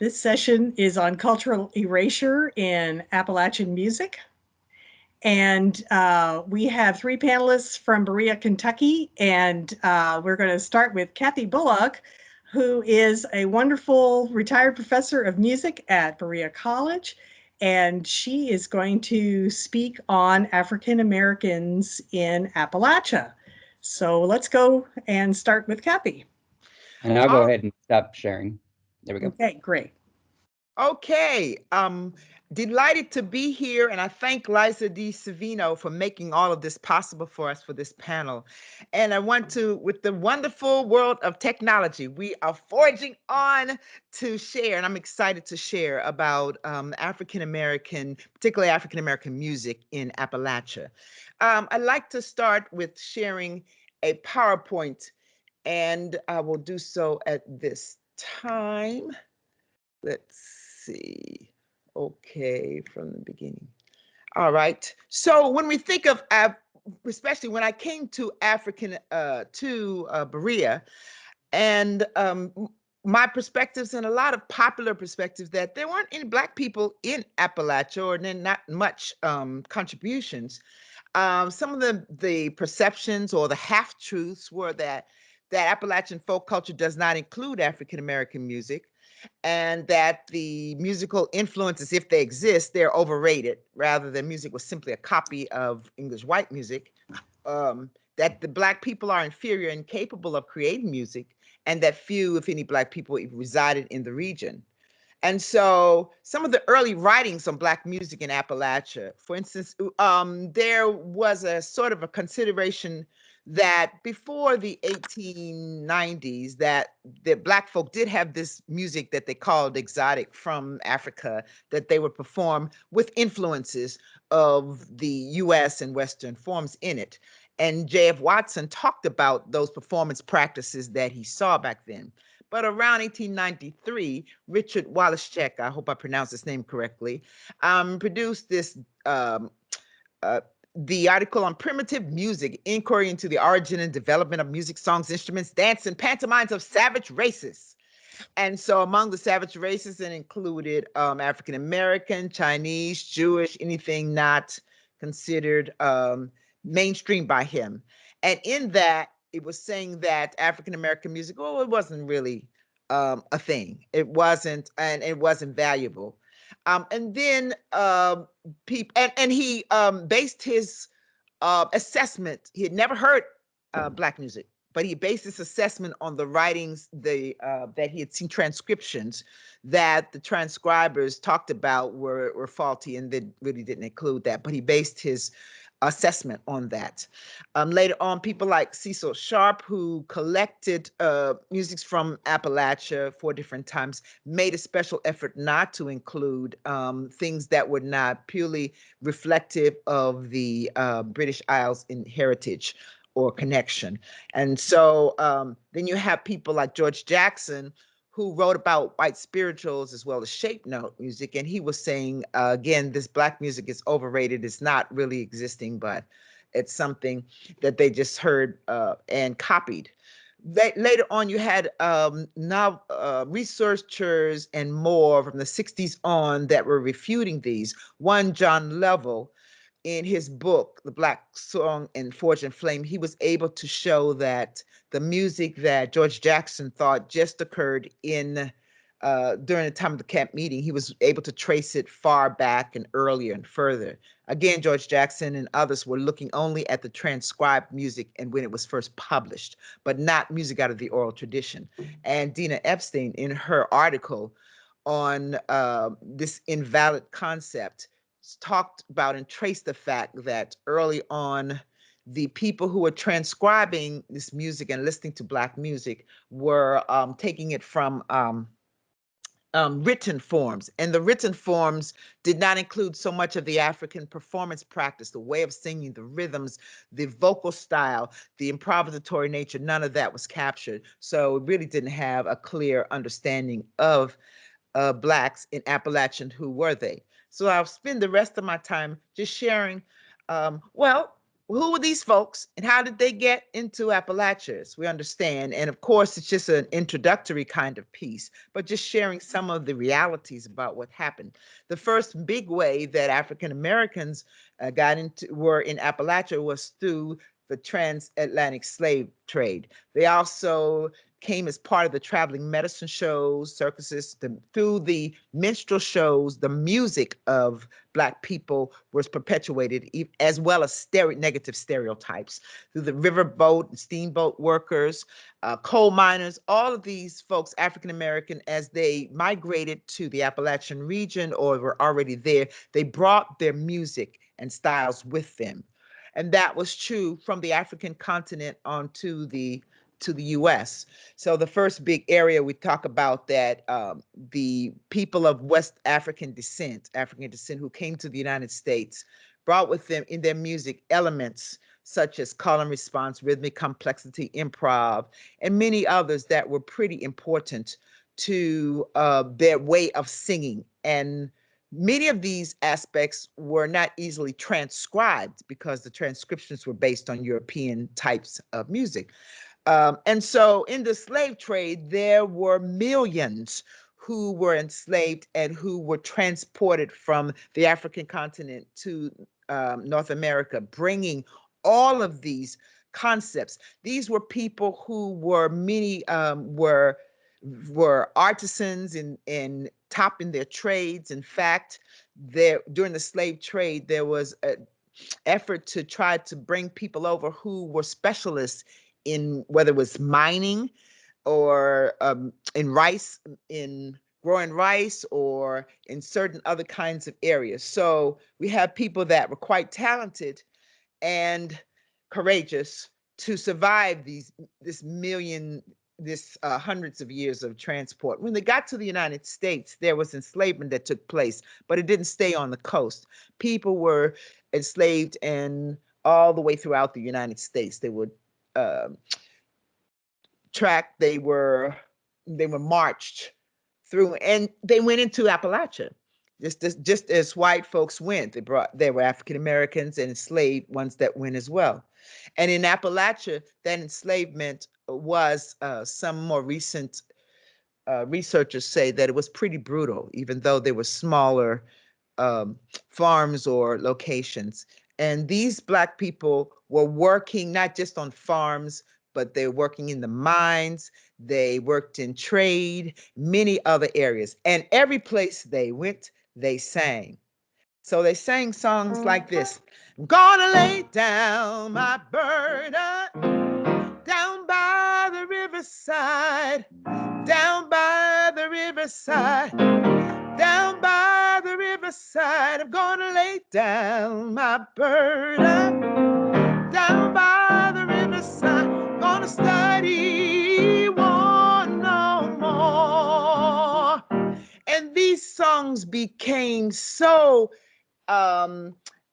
This session is on cultural erasure in Appalachian music. And we have three panelists from Berea, Kentucky. And we're going to start with Kathy Bullock, who is a wonderful retired professor of music at Berea College. And she is going to speak on African Americans in Appalachia. So let's go and start with Kathy. And I'll go ahead and stop sharing. There we go. Okay, great. Okay, delighted to be here, and I thank Liza D. Savino for making all of this possible for us for this panel. And I want to, with the wonderful world of technology, we are forging on to share, and I'm excited to share about African-American, particularly African-American music in Appalachia. I'd like to start with sharing a PowerPoint, and I will do so at this time. Let's see. Okay, from the beginning. All right. So when we think of, especially when I came to Berea, and my perspectives and a lot of popular perspectives that there weren't any Black people in Appalachia, or then not much contributions. Some of the perceptions or the half-truths were that Appalachian folk culture does not include African-American music, and that the musical influences, if they exist, they're overrated, rather than music was simply a copy of English white music, that the Black people are inferior and incapable of creating music, and that few, if any, Black people even resided in the region. And so some of the early writings on Black music in Appalachia, for instance, there was a sort of a consideration that before the 1890s, that the Black folk did have this music that they called exotic from Africa, that they would perform with influences of the US and Western forms in it. And J.F. Watson talked about those performance practices that he saw back then. But around 1893, Richard Wallace-Check, I hope I pronounced his name correctly, produced this the article on Primitive Music, Inquiry into the Origin and Development of Music, Songs, Instruments, Dance, and Pantomimes of Savage Races. And so among the savage races, it included African-American, Chinese, Jewish, anything not considered mainstream by him. And in that, it was saying that African-American music, it wasn't really a thing. It wasn't, and it wasn't valuable. And then people, and he based his assessment. He had never heard Black music, but he based his assessment on the writings that he had seen transcriptions that the transcribers talked about were faulty, and they really didn't include that. But he based his assessment on that. Later on, people like Cecil Sharp, who collected musics from Appalachia 4 different times, made a special effort not to include things that were not purely reflective of the British Isles in heritage or connection. And so then you have people like George Jackson, who wrote about white spirituals as well as shape note music. And he was saying, again, this Black music is overrated. It's not really existing, but it's something that they just heard and copied. Later on, you had researchers and more from the 60s on that were refuting these. One, John Lovell, in his book, The Black Song and Forge and Flame, he was able to show that the music that George Jackson thought just occurred in during the time of the camp meeting, he was able to trace it far back and earlier and further. Again, George Jackson and others were looking only at the transcribed music and when it was first published, but not music out of the oral tradition. And Dina Epstein, in her article on this invalid concept, talked about and traced the fact that early on, the people who were transcribing this music and listening to Black music were taking it from written forms. And the written forms did not include so much of the African performance practice, the way of singing, the rhythms, the vocal style, the improvisatory nature. None of that was captured. So it really didn't have a clear understanding of Blacks in Appalachian. Who were they? So I'll spend the rest of my time just sharing, well, who were these folks and how did they get into Appalachia? We understand. And of course, it's just an introductory kind of piece, but just sharing some of the realities about what happened. The first big way that African Americans were in Appalachia was through the transatlantic slave trade. They also came as part of the traveling medicine shows, circuses, through the minstrel shows. The music of Black people was perpetuated, as well as negative stereotypes through the riverboat and steamboat workers, coal miners. All of these folks, African American, as they migrated to the Appalachian region or were already there, they brought their music and styles with them. And that was true from the African continent onto the U.S. So the first big area we talk about that the people of West African descent who came to the United States brought with them in their music elements such as call and response, rhythmic complexity, improv, and many others that were pretty important to their way of singing. And many of these aspects were not easily transcribed because the transcriptions were based on European types of music. And so in the slave trade, there were millions who were enslaved and who were transported from the African continent to North America, bringing all of these concepts. These were people who were were artisans in top in their trades. In fact, during the slave trade, there was an effort to try to bring people over who were specialists in whether it was mining or in growing rice or in certain other kinds of areas. So we have people that were quite talented and courageous to survive this hundreds of years of transport. When they got to the United States, there was enslavement that took place, but it didn't stay on the coast. People were enslaved and all the way throughout the United States. They would tracked, they were marched through, and they went into Appalachia. Just as white folks went, there were African Americans and enslaved ones that went as well. And in Appalachia, that enslavement was some more recent researchers say that it was pretty brutal, even though there were smaller farms or locations. And these Black people were working not just on farms, but they were working in the mines, they worked in trade, many other areas. And every place they went, they sang. So they sang songs like this: I'm gonna lay down my burden down by the riverside, down by the riverside, down by the riverside. I'm gonna lay down my burden down by the riverside. I'm gonna study one no more. And these songs became so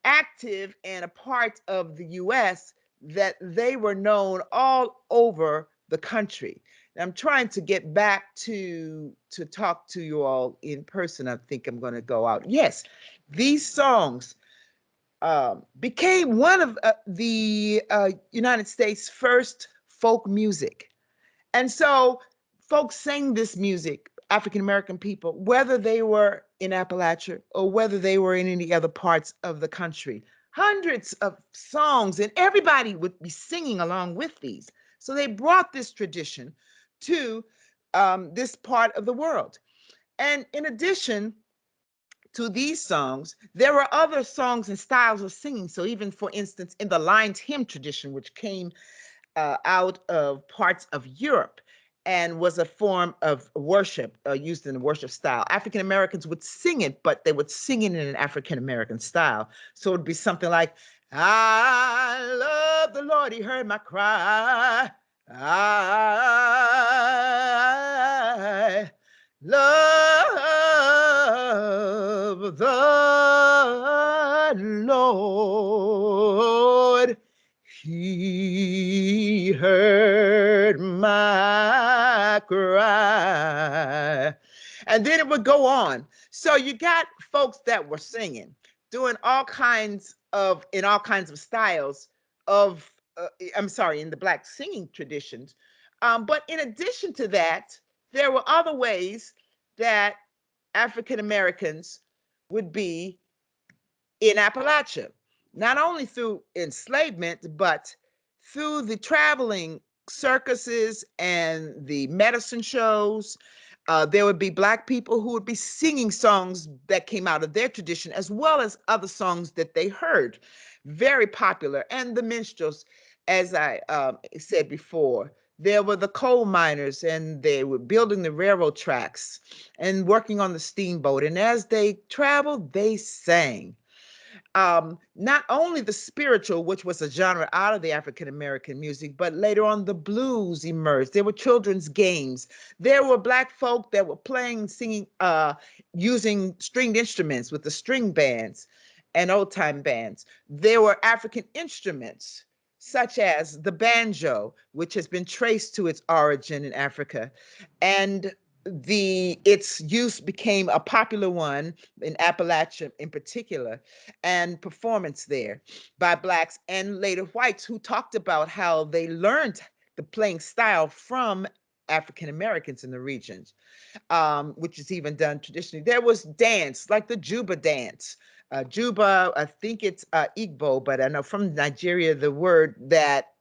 active and a part of the U.S. that they were known all over the country. And I'm trying to get back to talk to you all in person. I think I'm going to go out. Yes, these songs became one of the United States' first folk music. And so folks sang this music, African American people, whether they were in Appalachia or whether they were in any other parts of the country. Hundreds of songs, and everybody would be singing along with these. So they brought this tradition to this part of the world. And in addition to these songs, there were other songs and styles of singing. So even, for instance, in the lined hymn tradition, which came out of parts of Europe and was a form of worship used in the worship style, African Americans would sing it, but they would sing it in an African American style. So it would be something like, I love the Lord, he heard my cry. I love the Lord, he heard my cry. And then it would go on. So you got folks that were singing, doing in all kinds of styles, of, I'm sorry, in the Black singing traditions. But in addition to that, there were other ways that African Americans would be in Appalachia, not only through enslavement, but through the traveling circuses and the medicine shows. There would be Black people who would be singing songs that came out of their tradition, as well as other songs that they heard. Very popular. And the minstrels, as I said before, there were the coal miners, and they were building the railroad tracks and working on the steamboat. And as they traveled, they sang. Not only the spiritual, which was a genre out of the African American music, but later on the blues emerged. There were children's games. There were Black folk that were playing, singing, using stringed instruments with the string bands and old time bands. There were African instruments such as the banjo, which has been traced to its origin in Africa, and its use became a popular one in Appalachia in particular, and performance there by Blacks and later whites who talked about how they learned the playing style from African Americans in the regions, which is even done traditionally. There was dance, like the Juba dance. Juba, I think it's Igbo, but I know from Nigeria, the word that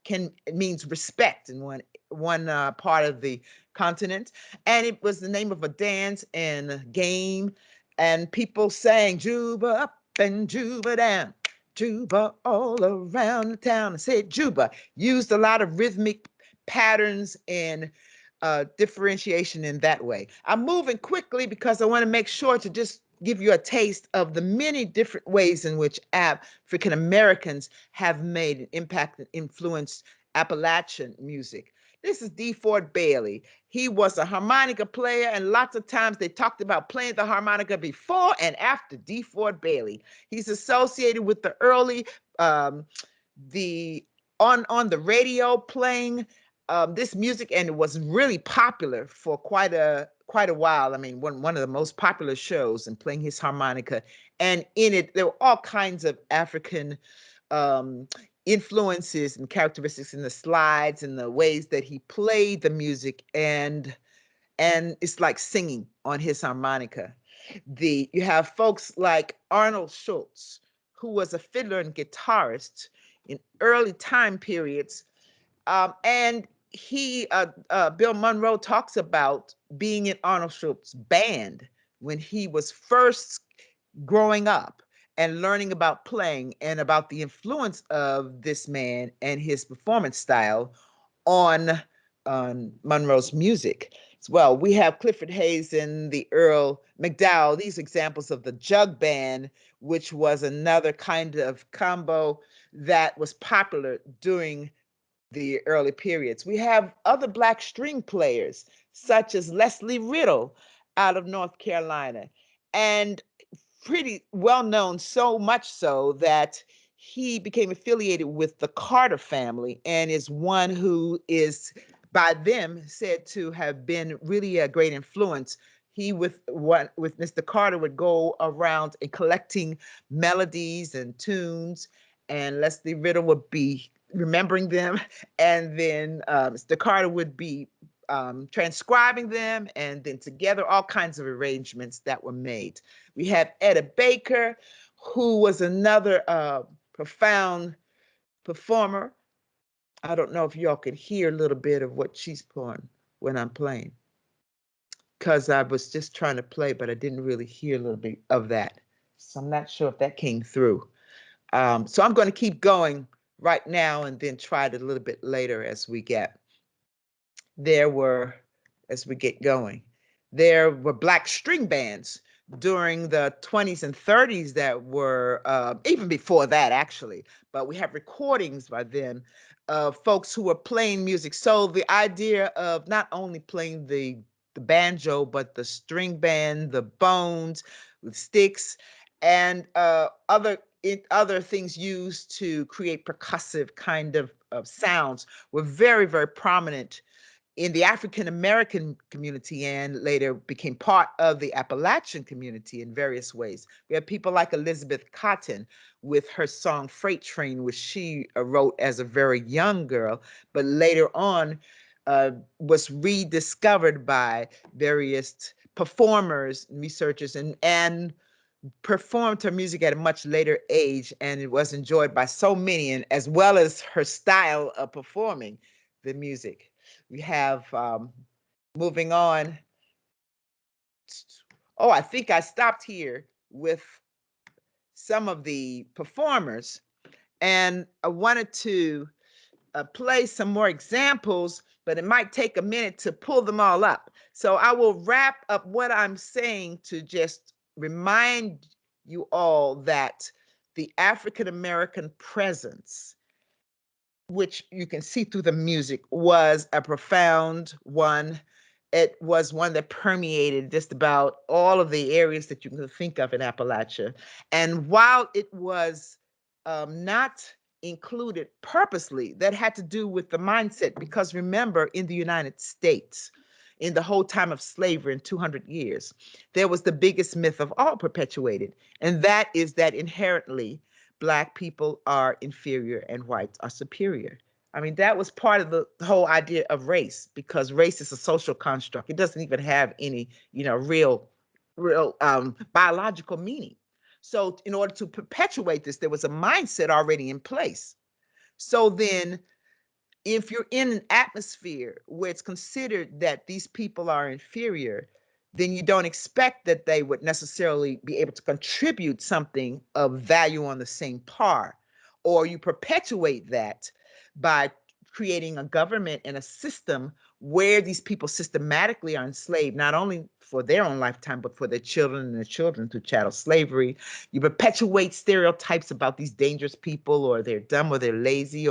means respect in one part of the continent. And it was the name of a dance and a game. And people sang Juba up and Juba down, Juba all around the town. I said Juba, used a lot of rhythmic patterns and differentiation in that way. I'm moving quickly because I want to make sure to just give you a taste of the many different ways in which African Americans have made an impact and influenced Appalachian music. This is D. Ford Bailey. He was a harmonica player, and lots of times they talked about playing the harmonica before and after D. Ford Bailey. He's associated with the early, the on the radio playing this music, and it was really popular for quite a while. I mean, one of the most popular shows, and playing his harmonica, and in it there were all kinds of African influences and characteristics in the slides and the ways that he played the music, and it's like singing on his harmonica. You have folks like Arnold Schultz, who was a fiddler and guitarist in early time periods, and Bill Monroe talks about being in Arnold Schultz's band when he was first growing up and learning about playing, and about the influence of this man and his performance style on Monroe's music as well. We have Clifford Hayes and the Earl McDowell, these examples of the jug band, which was another kind of combo that was popular during the early periods. We have other Black string players, such as Leslie Riddle out of North Carolina, and pretty well known, so much so that he became affiliated with the Carter family, and is one who is by them said to have been really a great influence. He with Mr. Carter would go around and collecting melodies and tunes, and Leslie Riddle would be remembering them, and then Mr. Carter would be transcribing them, and then together all kinds of arrangements that were made. We have Etta Baker, who was another profound performer. I don't know if y'all can hear a little bit of what she's playing when I'm playing, because I was just trying to play, but I didn't really hear a little bit of that. So I'm not sure if that came through. So I'm going to keep going right now and then try it a little bit later as we get going. There were Black string bands during the 20s and 30s that were, even before that actually, but we have recordings by then of folks who were playing music. So the idea of not only playing the banjo, but the string band, the bones with sticks, and other things used to create percussive kind of sounds were very, very prominent in the African American community and later became part of the Appalachian community in various ways. We have people like Elizabeth Cotton with her song Freight Train, which she wrote as a very young girl, but later on was rediscovered by various performers, researchers, and performed her music at a much later age, and it was enjoyed by so many, and as well as her style of performing the music. We have, moving on. Oh, I think I stopped here with some of the performers, and I wanted to play some more examples, but it might take a minute to pull them all up. So I will wrap up what I'm saying to just remind you all that the African American presence, which you can see through the music, was a profound one. It was one that permeated just about all of the areas that you can think of in Appalachia. And while it was not included purposely, that had to do with the mindset, because remember, in the United States, in the whole time of slavery in 200 years, there was the biggest myth of all perpetuated, and that is that inherently Black people are inferior and whites are superior. I mean, that was part of the whole idea of race, because race is a social construct. It doesn't even have any, real biological meaning. So in order to perpetuate this, there was a mindset already in place. So then if you're in an atmosphere where it's considered that these people are inferior, then you don't expect that they would necessarily be able to contribute something of value on the same par. Or you perpetuate that by creating a government and a system where these people systematically are enslaved, not only for their own lifetime, but for their children and their children through chattel slavery. You perpetuate stereotypes about these dangerous people, or they're dumb, or they're lazy,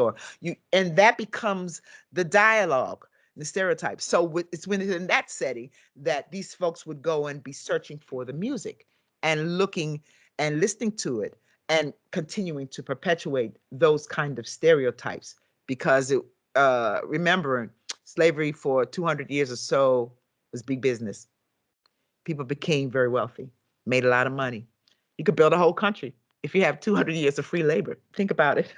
and that becomes the dialogue, the stereotypes. So it's within that setting that these folks would go and be searching for the music and looking and listening to it and continuing to perpetuate those kind of stereotypes, because remembering slavery for 200 years or so was big business. People became very wealthy, made a lot of money. You could build a whole country if you have 200 years of free labor. Think about it.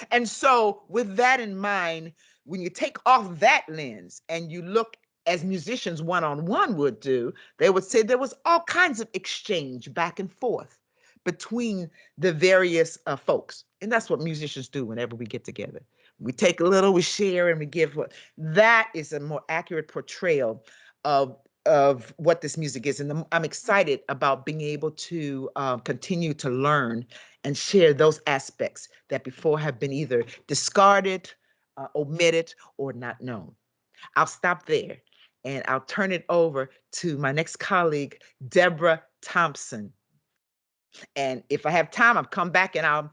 And so with that in mind, when you take off that lens and you look as musicians one-on-one would do, they would say there was all kinds of exchange back and forth between the various folks. And that's what musicians do whenever we get together. We take a little, we share, and we give. That is a more accurate portrayal of what this music is. And I'm excited about being able to continue to learn and share those aspects that before have been either discarded, omitted, or not known. I'll stop there and I'll turn it over to my next colleague, Deborah Thompson. And if I have time, I'll come back and I'll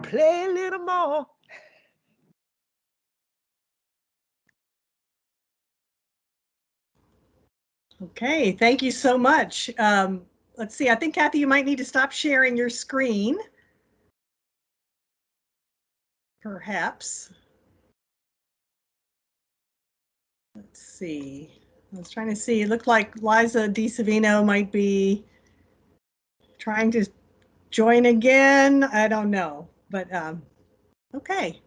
play a little more. Okay, thank you so much. Let's see, I think, Kathy, you might need to stop sharing your screen. Perhaps. Let's see. I was trying to see. It looked like Liza DiSavino might be trying to join again. I don't know, but okay.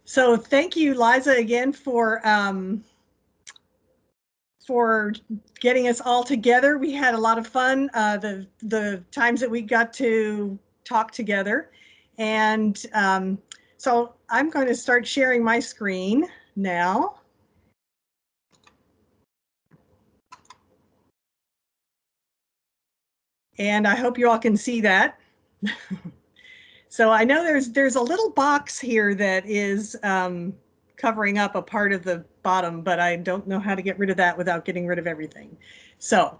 So thank you, Liza, again for getting us all together. We had a lot of fun the times that we got to talk together. And so I'm going to start sharing my screen now. And I hope you all can see that. So I know there's a little box here that is covering up a part of the bottom, but I don't know how to get rid of that without getting rid of everything. So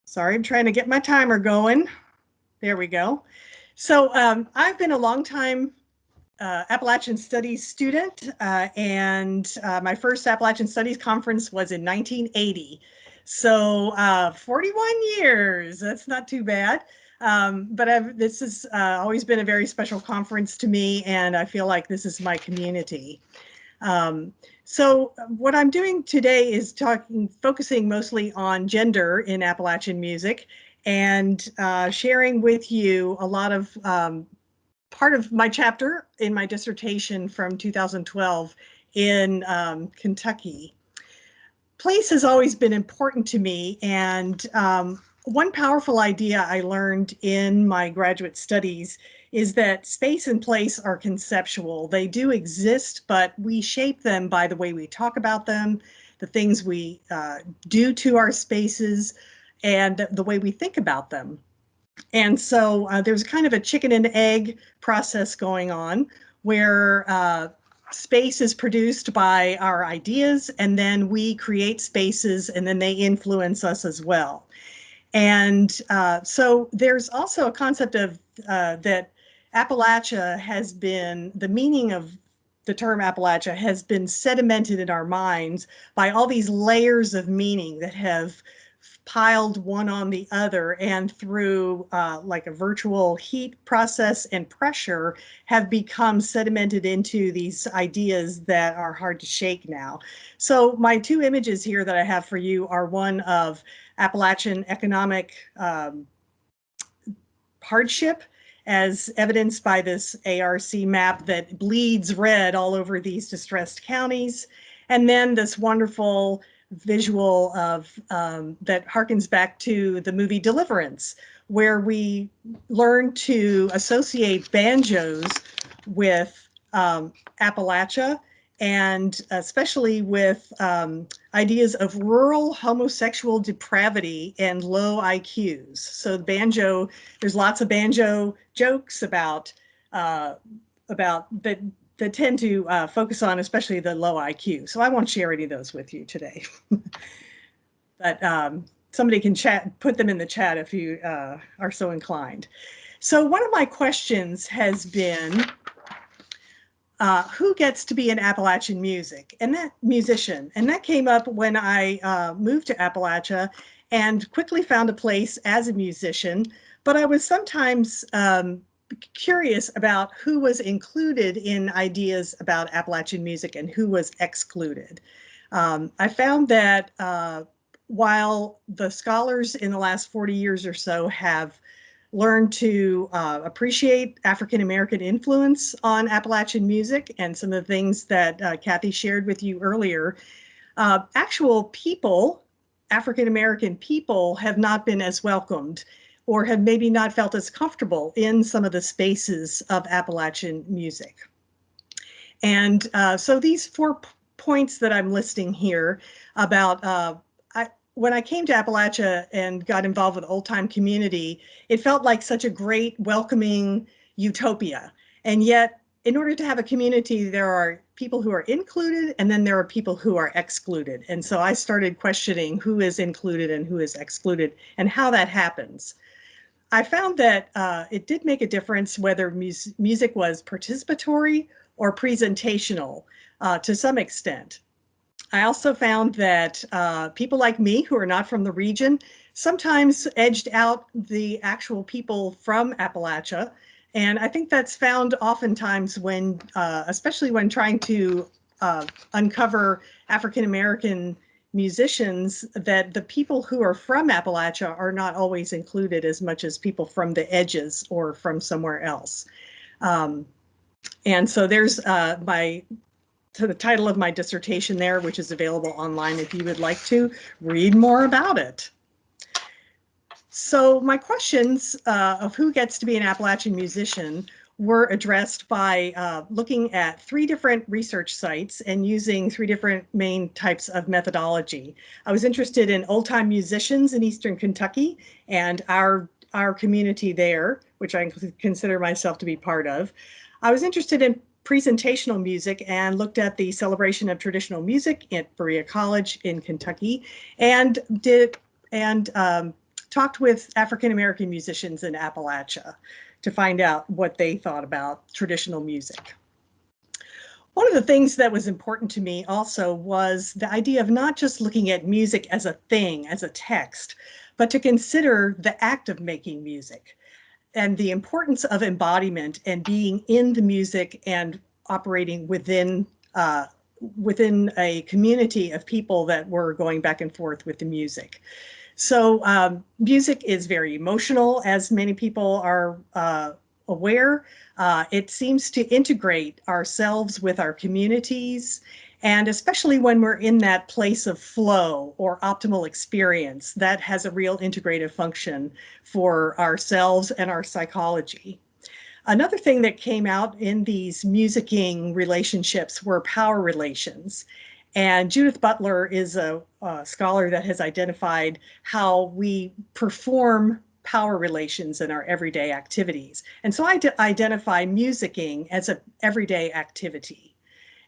sorry, I'm trying to get my timer going. There we go. So I've been a long time Appalachian Studies student, and my first Appalachian Studies conference was in 1980. So 41 years, that's not too bad. But this has always been a very special conference to me, and I feel like this is my community. So what I'm doing today is focusing mostly on gender in Appalachian music, and sharing with you a lot of part of my chapter in my dissertation from 2012 in Kentucky. Place has always been important to me, and one powerful idea I learned in my graduate studies is that space and place are conceptual. They do exist, but we shape them by the way we talk about them, the things we do to our spaces, and the way we think about them. And so there's kind of a chicken and egg process going on where space is produced by our ideas, and then we create spaces, and then they influence us as well. And so there's also a concept of that Appalachia has been, the meaning of the term Appalachia has been sedimented in our minds by all these layers of meaning that have piled one on the other, and through like a virtual heat process and pressure have become sedimented into these ideas that are hard to shake now. So my two images here that I have for you are one of Appalachian economic hardship, as evidenced by this ARC map that bleeds red all over these distressed counties. And then this wonderful visual of that harkens back to the movie Deliverance, where we learn to associate banjos with Appalachia, and especially with ideas of rural homosexual depravity and low IQs. So the banjo, there's lots of banjo jokes about that tend to focus on especially the low IQ. So I won't share any of those with you today. But somebody can put them in the chat if you are so inclined. So one of my questions has been, who gets to be an Appalachian musician? And that came up when I moved to Appalachia and quickly found a place as a musician. But I was sometimes curious about who was included in ideas about Appalachian music and who was excluded. I found that while the scholars in the last 40 years or so have learned to appreciate African-American influence on Appalachian music and some of the things that Kathy shared with you earlier, actual people, African-American people, have not been as welcomed, or have maybe not felt as comfortable in some of the spaces of Appalachian music. And so these 4 points that I'm listing here about when I came to Appalachia and got involved with Old Time Community, it felt like such a great, welcoming utopia. And yet, in order to have a community, there are people who are included, and then there are people who are excluded. And so I started questioning who is included and who is excluded, and how that happens. I found that it did make a difference whether music was participatory or presentational to some extent. I also found that people like me who are not from the region sometimes edged out the actual people from Appalachia. And I think that's found oftentimes when, especially when trying to uncover African-American musicians, that the people who are from Appalachia are not always included as much as people from the edges or from somewhere else. And so there's the title of my dissertation there, which is available online if you would like to read more about it. So my questions of who gets to be an Appalachian musician were addressed by looking at 3 different research sites and using 3 different main types of methodology. I was interested in old-time musicians in Eastern Kentucky and our community there, which I consider myself to be part of. I was interested in presentational music and looked at the celebration of traditional music at Berea College in Kentucky, and talked with African-American musicians in Appalachia to find out what they thought about traditional music. One of the things that was important to me also was the idea of not just looking at music as a thing, as a text, but to consider the act of making music. the importance of embodiment and being in the music and operating within within a community of people that were going back and forth with the music. So music is very emotional, as many people are aware. It seems to integrate ourselves with our communities, and especially when we're in that place of flow or optimal experience, that has a real integrative function for ourselves and our psychology. Another thing that came out in these musicking relationships were power relations. And Judith Butler is a scholar that has identified how we perform power relations in our everyday activities. And so I identify musicking as an everyday activity,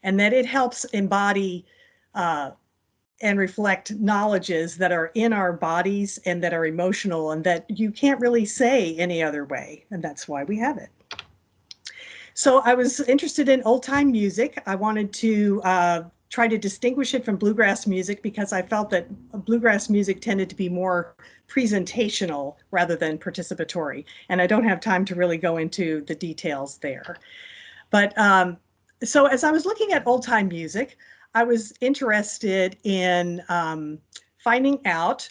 and that it helps embody and reflect knowledges that are in our bodies and that are emotional and that you can't really say any other way. And that's why we have it. So I was interested in old time music. I wanted to try to distinguish it from bluegrass music because I felt that bluegrass music tended to be more presentational rather than participatory. And I don't have time to really go into the details there. But so as I was looking at old time music, I was interested in finding out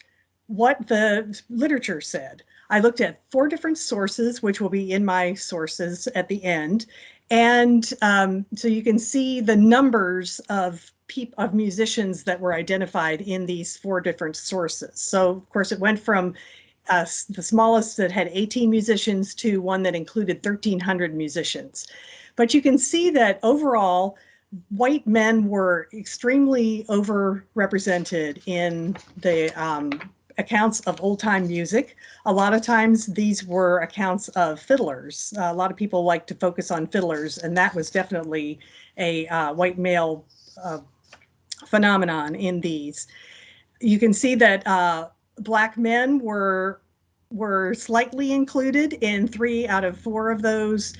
what the literature said. I looked at 4 different sources, which will be in my sources at the end. And so you can see the numbers of musicians that were identified in these 4 different sources. So of course it went from the smallest that had 18 musicians to one that included 1,300 musicians. But you can see that overall, white men were extremely overrepresented in the accounts of old time music. A lot of times these were accounts of fiddlers. A lot of people like to focus on fiddlers, and that was definitely a white male phenomenon in these. You can see that Black men were slightly included in 3 out of 4 of those.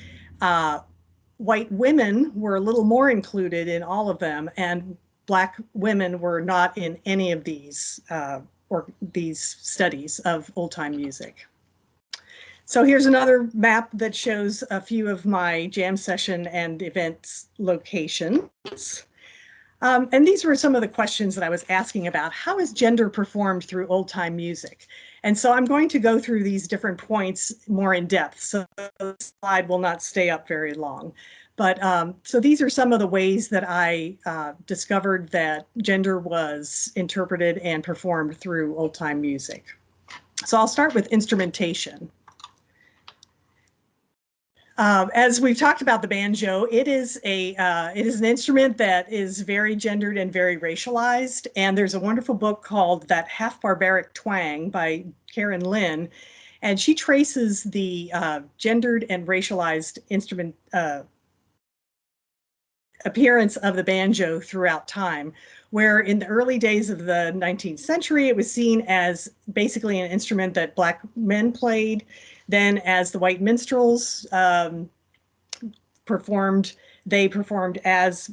White women were a little more included in all of them, and Black women were not in any of these or these studies of old time music. So here's another map that shows a few of my jam session and events locations. And these were some of the questions that I was asking about. How is gender performed through old time music? And so I'm going to go through these different points more in depth, so the slide will not stay up very long. But so these are some of the ways that I discovered that gender was interpreted and performed through old time music. So I'll start with instrumentation. As we've talked about the banjo, it is an instrument that is very gendered and very racialized. And there's a wonderful book called That Half Barbaric Twang by Karen Lynn. And she traces the gendered and racialized instrument appearance of the banjo throughout time, where in the early days of the 19th century, it was seen as basically an instrument that Black men played. Then as the white minstrels performed, they performed as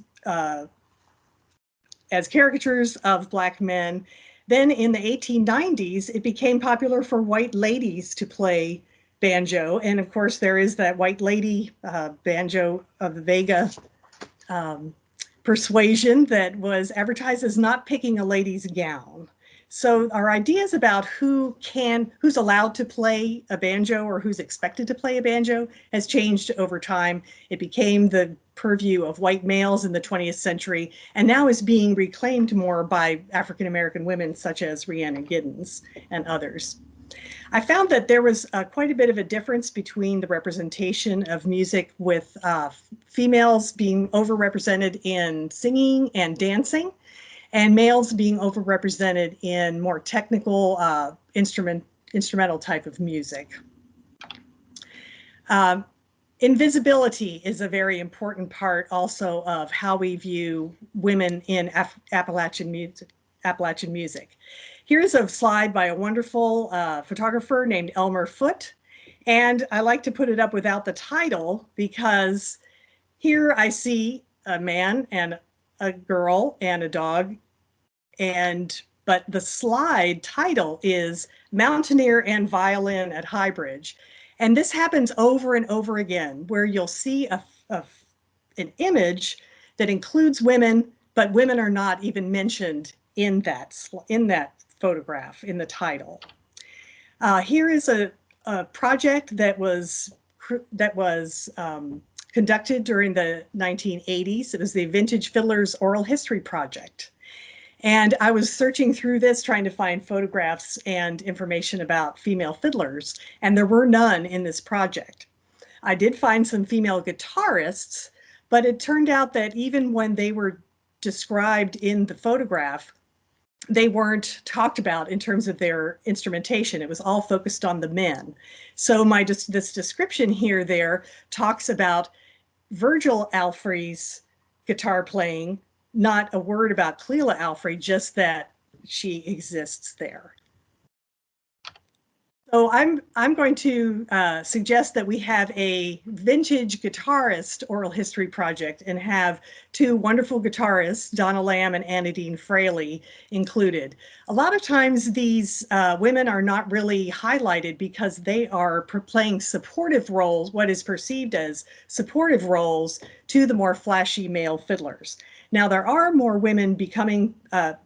caricatures of Black men. Then in the 1890s, it became popular for white ladies to play banjo. And of course, there is that white lady banjo of the Vega persuasion that was advertised as not picking a lady's gown. So our ideas about who's allowed to play a banjo or who's expected to play a banjo has changed over time. It became the purview of white males in the 20th century, and now is being reclaimed more by African-American women such as Rhiannon Giddens and others. I found that there was quite a bit of a difference between the representation of music with females being overrepresented in singing and dancing, and males being overrepresented in more technical instrumental type of music. Invisibility is a very important part also of how we view women in Appalachian music. Here's a slide by a wonderful photographer named Elmer Foote. And I like to put it up without the title because here I see a man and a girl and a dog. But the slide title is Mountaineer and Violin at High Bridge. And this happens over and over again, where you'll see an image that includes women, but women are not even mentioned in that photograph, in the title. Here is a project that was conducted during the 1980s. It was the Vintage Fiddlers Oral History Project. And I was searching through this, trying to find photographs and information about female fiddlers, and there were none in this project. I did find some female guitarists, but it turned out that even when they were described in the photograph, they weren't talked about in terms of their instrumentation. It was all focused on the men. So this description here talks about Virgil Alfrey's guitar playing, not a word about Clelia Alfrey, just that she exists there. So I'm going to suggest that we have a vintage guitarist oral history project and have two wonderful guitarists, Donna Lamb and Annadine Fraley, included. A lot of times these women are not really highlighted because they are playing supportive roles, what is perceived as supportive roles to the more flashy male fiddlers. Now, there are more women becoming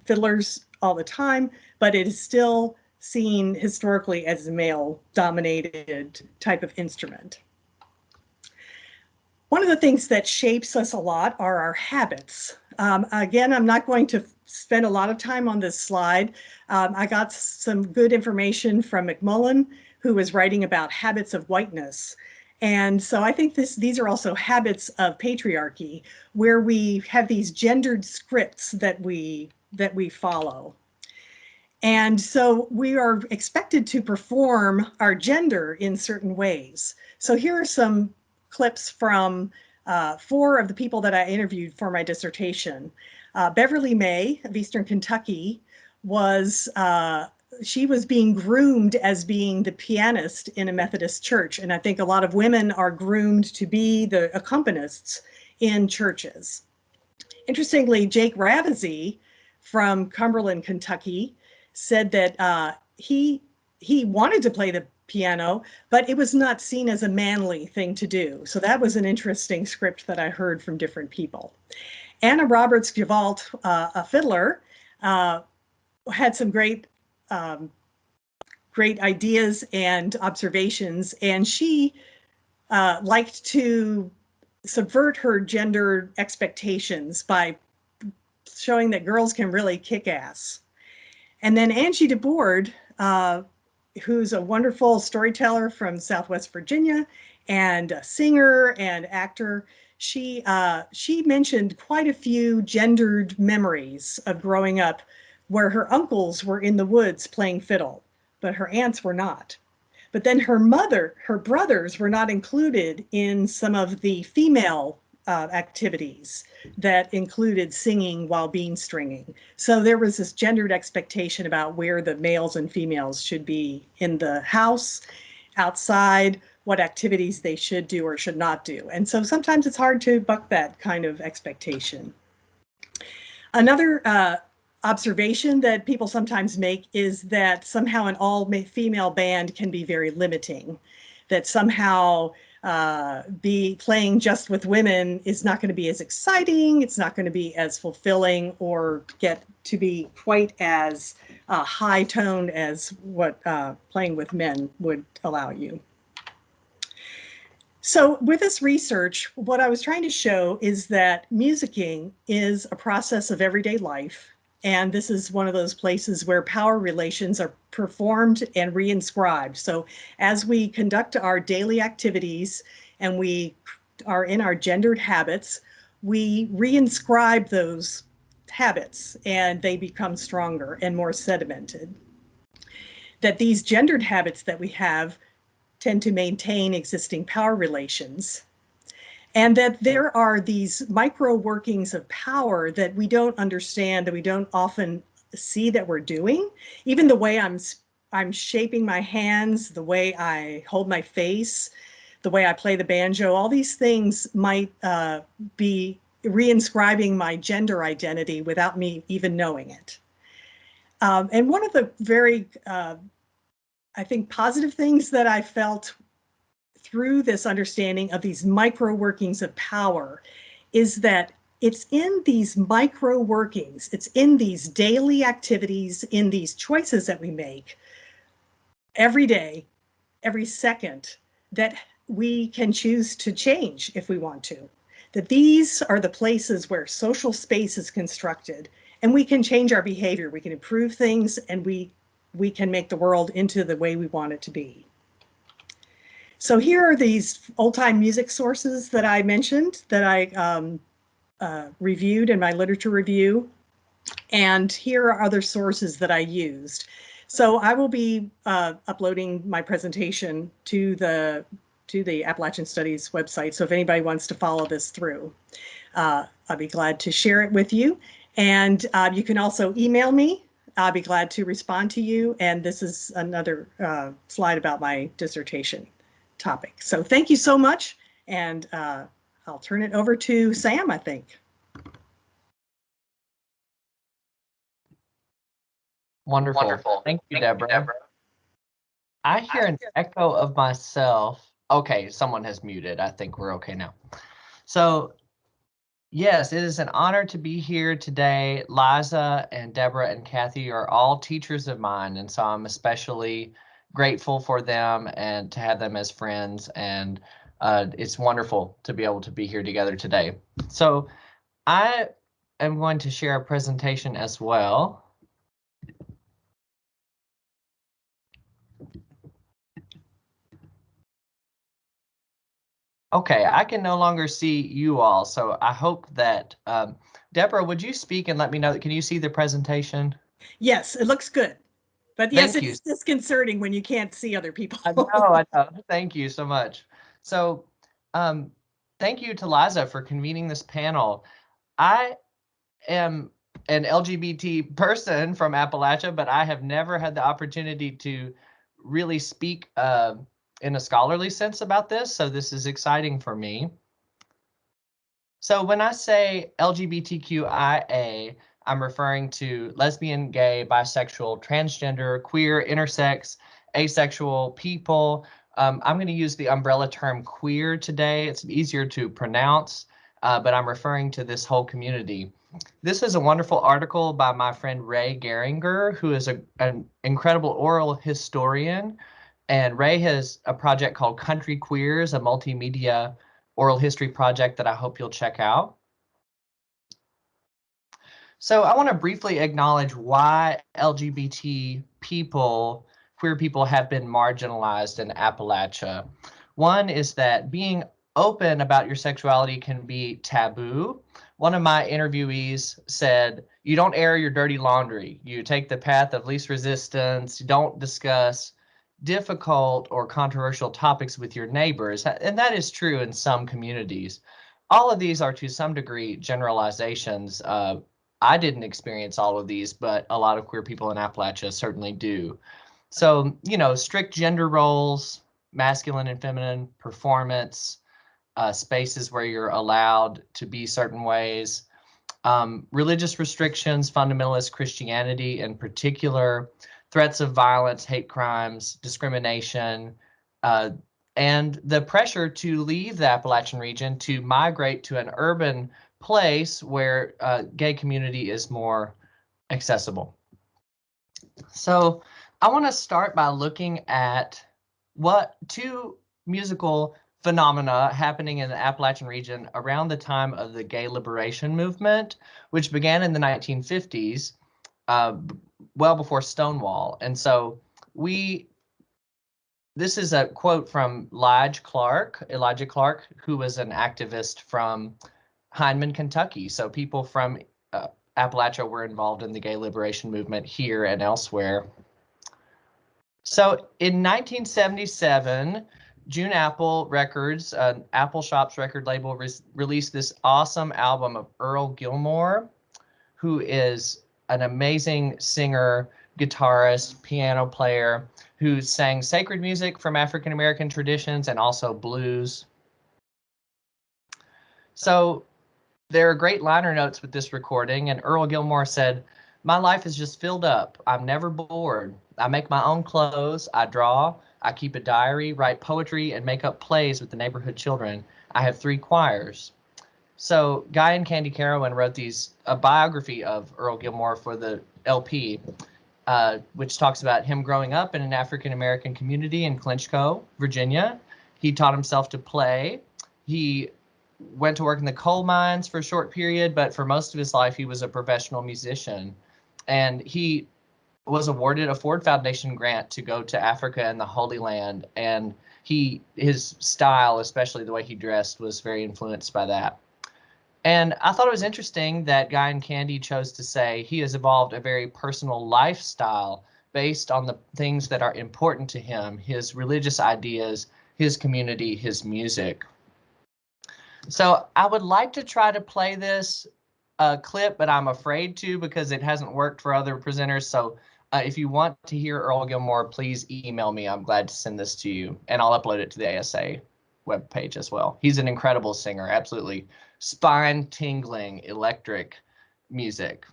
fiddlers all the time, but it is still seen historically as a male-dominated type of instrument. One of the things that shapes us a lot are our habits. Again, I'm not going to spend a lot of time on this slide. I got some good information from McMullen, who was writing about habits of whiteness. And so I think these are also habits of patriarchy, where we have these gendered scripts that we follow. And so we are expected to perform our gender in certain ways. So here are some clips from 4 of the people that I interviewed for my dissertation. Beverly May of Eastern Kentucky she was being groomed as being the pianist in a Methodist church. And I think a lot of women are groomed to be the accompanists in churches. Interestingly, Jake Ravizzi from Cumberland, Kentucky, said that he wanted to play the piano, but it was not seen as a manly thing to do. So that was an interesting script that I heard from different people. Anna Roberts-Gevalt, a fiddler, had some great ideas and observations, and she liked to subvert her gender expectations by showing that girls can really kick ass. And then Angie DeBoard, who's a wonderful storyteller from Southwest Virginia and a singer and actor, she mentioned quite a few gendered memories of growing up where her uncles were in the woods playing fiddle, but her aunts were not. But then her brothers were not included in some of the female activities that included singing while bean stringing. So there was this gendered expectation about where the males and females should be in the house, outside, what activities they should do or should not do. And so sometimes it's hard to buck that kind of expectation. Another observation that people sometimes make is that somehow an all-female band can be very limiting, that somehow be playing just with women is not going to be as exciting, it's not going to be as fulfilling, or get to be quite as high-toned as what playing with men would allow you. So with this research, what I was trying to show is that musicking is a process of everyday life. And this is one of those places where power relations are performed and reinscribed. So as we conduct our daily activities and we are in our gendered habits, we reinscribe those habits and they become stronger and more sedimented. That these gendered habits that we have tend to maintain existing power relations. And that there are these micro workings of power that we don't understand, that we don't often see that we're doing. Even the way I'm shaping my hands, the way I hold my face, the way I play the banjo, all these things might be reinscribing my gender identity without me even knowing it. And one of the very, I think, positive things that I felt through this understanding of these micro workings of power is that it's in these micro workings, it's in these daily activities, in these choices that we make every day, every second, that we can choose to change if we want to. That these are the places where social space is constructed, and we can change our behavior, we can improve things, and we can make the world into the way we want it to be. So here are these old-time music sources that I mentioned that I reviewed in my literature review. And here are other sources that I used. So I will be uploading my presentation to the Appalachian Studies website. So if anybody wants to follow this through, I'll be glad to share it with you. And you can also email me. I'll be glad to respond to you. And this is another slide about my dissertation topic. So thank you so much. And I'll turn it over to Sam, I think. Wonderful. Thank you, Deborah. I hear an echo of myself. Okay, someone has muted. I think we're okay now. So, yes, it is an honor to be here today. Liza and Deborah and Kathy are all teachers of mine, and so I'm especially grateful for them and to have them as friends, and it's wonderful to be able to be here together today. So I am going to share a presentation as well. Okay, I can no longer see you all, so I hope that, Deborah, would you speak and let me know, can you see the presentation? Yes, it looks good. But yes, Thank you. it's disconcerting when you can't see other people. I know. Thank you so much. So thank you to Liza for convening this panel. I am an LGBT person from Appalachia, but I have never had the opportunity to really speak in a scholarly sense about this, so this is exciting for me. So when I say LGBTQIA, I'm referring to lesbian, gay, bisexual, transgender, queer, intersex, asexual people. I'm going to use the umbrella term queer today. It's easier to pronounce, but I'm referring to this whole community. This is a wonderful article by my friend Ray Geringer, who is an incredible oral historian. And Ray has a project called Country Queers, a multimedia oral history project that I hope you'll check out. So I want to briefly acknowledge why LGBT people, queer people, have been marginalized in Appalachia. One is that being open about your sexuality can be taboo. One of my interviewees said, you don't air your dirty laundry. You take the path of least resistance. You don't discuss difficult or controversial topics with your neighbors. And that is true in some communities. All of these are to some degree generalizations. I didn't experience all of these, but a lot of queer people in Appalachia certainly do. So, you know, strict gender roles, masculine and feminine performance, spaces where you're allowed to be certain ways, religious restrictions, fundamentalist Christianity in particular, threats of violence, hate crimes, discrimination, and the pressure to leave the Appalachian region to migrate to an urban place where gay community is more accessible. So I want to start by looking at what two musical phenomena happening in the Appalachian region around the time of the gay liberation movement, which began in the 1950s, well before Stonewall. And so this is a quote from Elijah Clark, who was an activist from Hindman, Kentucky. So people from Appalachia were involved in the gay liberation movement here and elsewhere. So in 1977, June Apple Records, Apple Shop's record label, released this awesome album of Earl Gilmore, who is an amazing singer, guitarist, piano player, who sang sacred music from African American traditions and also blues. So there are great liner notes with this recording, and Earl Gilmore said, "My life is just filled up. I'm never bored. I make my own clothes. I draw. I keep a diary, write poetry, and make up plays with the neighborhood children. I have 3 choirs. So Guy and Candy Carowin wrote a biography of Earl Gilmore for the LP, which talks about him growing up in an African-American community in Clinchco, Virginia. He taught himself to play. He went to work in the coal mines for a short period, but for most of his life, he was a professional musician. And he was awarded a Ford Foundation grant to go to Africa and the Holy Land. And his style, especially the way he dressed, was very influenced by that. And I thought it was interesting that Guy and Candy chose to say he has evolved a very personal lifestyle based on the things that are important to him, his religious ideas, his community, his music. So I would like to try to play this clip, but I'm afraid to because it hasn't worked for other presenters. So if you want to hear Earl Gilmore, please email me. I'm glad to send this to you, and I'll upload it to the ASA webpage as well. He's an incredible singer, absolutely spine-tingling electric music.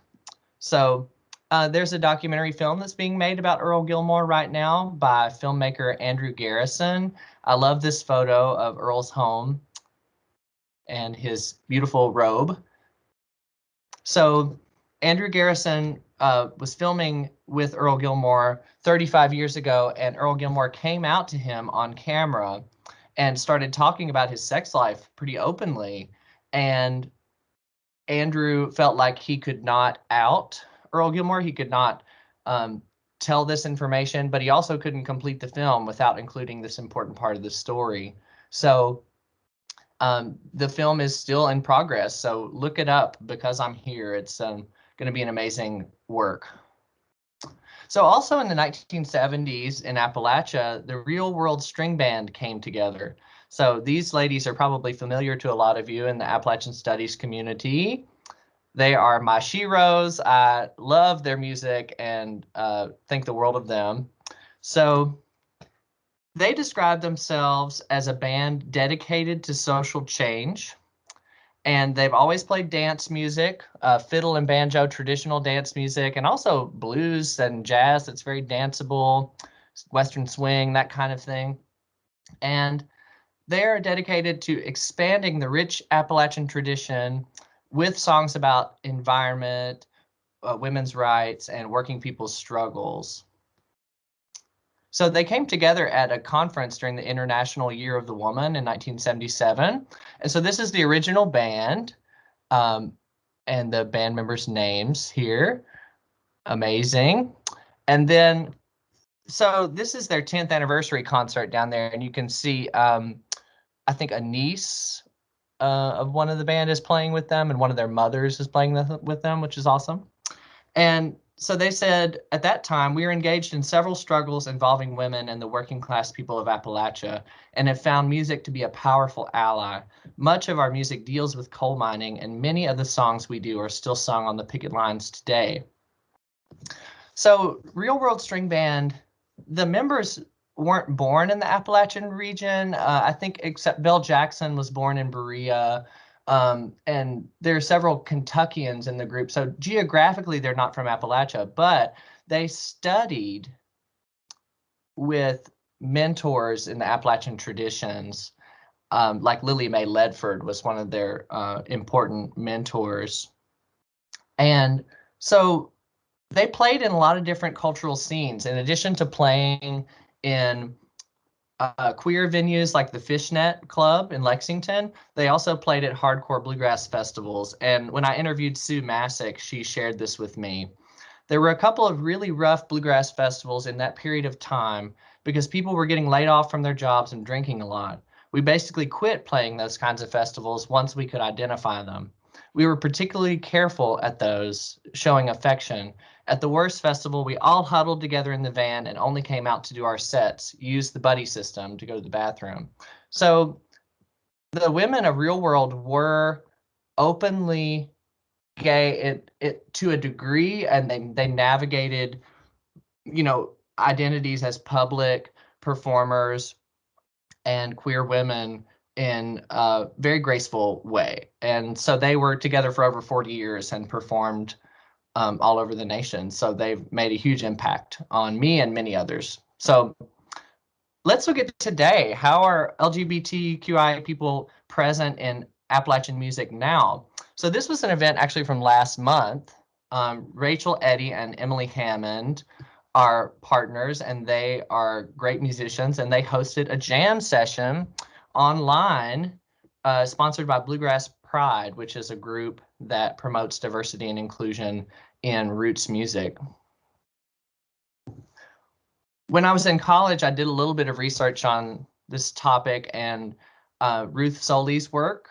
So there's a documentary film that's being made about Earl Gilmore right now by filmmaker Andrew Garrison. I love this photo of Earl's home and his beautiful robe. So Andrew Garrison was filming with Earl Gilmore 35 years ago, and Earl Gilmore came out to him on camera and started talking about his sex life pretty openly. And Andrew felt like he could not out Earl Gilmore. He could not tell this information, but he also couldn't complete the film without including this important part of the story. So the film is still in progress. So look it up, Because I'm Here. It's going to be an amazing work. So also in the 1970s in Appalachia, the Real World String Band came together. So these ladies are probably familiar to a lot of you in the Appalachian Studies community. They are my sheroes. I love their music and think the world of them. So they describe themselves as a band dedicated to social change. And they've always played dance music, fiddle and banjo, traditional dance music, and also blues and jazz that's very danceable, Western swing, that kind of thing. And they are dedicated to expanding the rich Appalachian tradition with songs about environment, women's rights, and working people's struggles. So they came together at a conference during the International Year of the Woman in 1977. And so this is the original band and the band members' names here. Amazing. And then, so this is their 10th anniversary concert down there. And you can see, I think a niece of one of the band is playing with them, and one of their mothers is playing with them, which is awesome. And so they said, at that time, we were engaged in several struggles involving women and the working class people of Appalachia, and have found music to be a powerful ally. Much of our music deals with coal mining, and many of the songs we do are still sung on the picket lines today. So Real World String Band, the members weren't born in the Appalachian region. I think except Bill Jackson was born in Berea. And there are several Kentuckians in the group. So geographically, they're not from Appalachia, but they studied with mentors in the Appalachian traditions. Like Lily Mae Ledford was one of their important mentors. And so they played in a lot of different cultural scenes. In addition to playing in queer venues like the Fishnet Club in Lexington, they also played at hardcore bluegrass festivals. And when I interviewed Sue Masick, she shared this with me. There were a couple of really rough bluegrass festivals in that period of time because people were getting laid off from their jobs and drinking a lot. We basically quit playing those kinds of festivals once we could identify them. We were particularly careful at those, showing affection. At the worst festival, we all huddled together in the van and only came out to do our sets, used the buddy system to go to the bathroom. So the women of Real World were openly gay to a degree, and they navigated, you know, identities as public performers and queer women in a very graceful way. And so they were together for over 40 years and performed all over the nation. So they've made a huge impact on me and many others. So let's look at today. How are LGBTQI people present in Appalachian music now? So this was an event actually from last month. Rachel Eddy and Emily Hammond are partners, and they are great musicians, and they hosted a jam session online sponsored by Bluegrass Pride, which is a group that promotes diversity and inclusion in roots music. When I was in college, I did a little bit of research on this topic, and Ruth Soley's work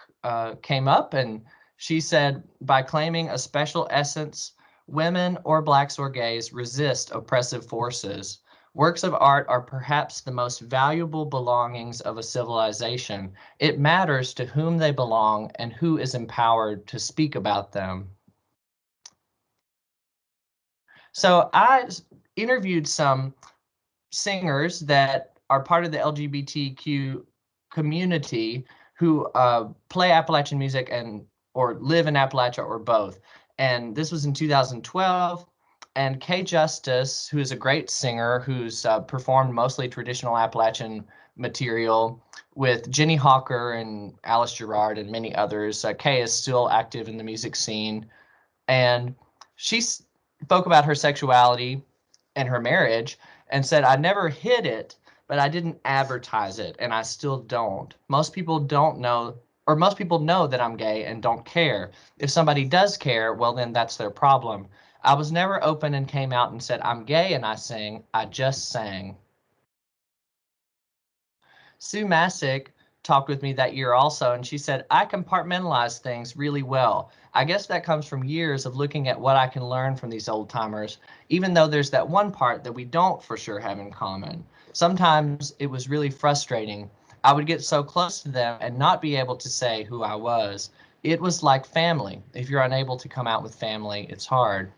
came up, and she said, by claiming a special essence, women or blacks or gays resist oppressive forces. Works of art are perhaps the most valuable belongings of a civilization. It matters to whom they belong and who is empowered to speak about them. So I interviewed some singers that are part of the LGBTQ community who play Appalachian music or live in Appalachia or both. And this was in 2012. And Kay Justice, who is a great singer who's performed mostly traditional Appalachian material with Jenny Hawker and Alice Gerard and many others. Kay is still active in the music scene. And she spoke about her sexuality and her marriage and said, I never hid it, but I didn't advertise it, and I still don't. Most people don't know, or most people know that I'm gay and don't care. If somebody does care, well, then that's their problem. I was never open and came out and said, I'm gay and I sing. I just sang. Sue Masick talked with me that year also, and she said, I compartmentalize things really well. I guess that comes from years of looking at what I can learn from these old timers, even though there's that one part that we don't for sure have in common. Sometimes it was really frustrating. I would get so close to them and not be able to say who I was. It was like family. If you're unable to come out with family, it's hard.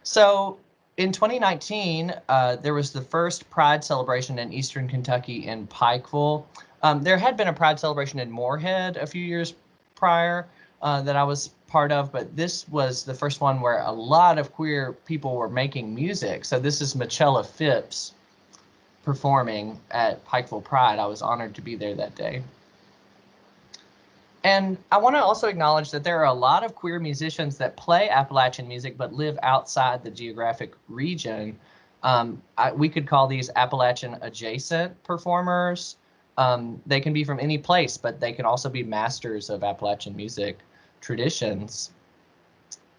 So in 2019, there was the first Pride celebration in Eastern Kentucky in Pikeville. There had been a Pride celebration in Moorhead a few years prior that I was part of, but this was the first one where a lot of queer people were making music. So this is Michella Phipps performing at Pikeville Pride. I was honored to be there that day. And I want to also acknowledge that there are a lot of queer musicians that play Appalachian music but live outside the geographic region. We could call these Appalachian adjacent performers. They can be from any place, but they can also be masters of Appalachian music traditions.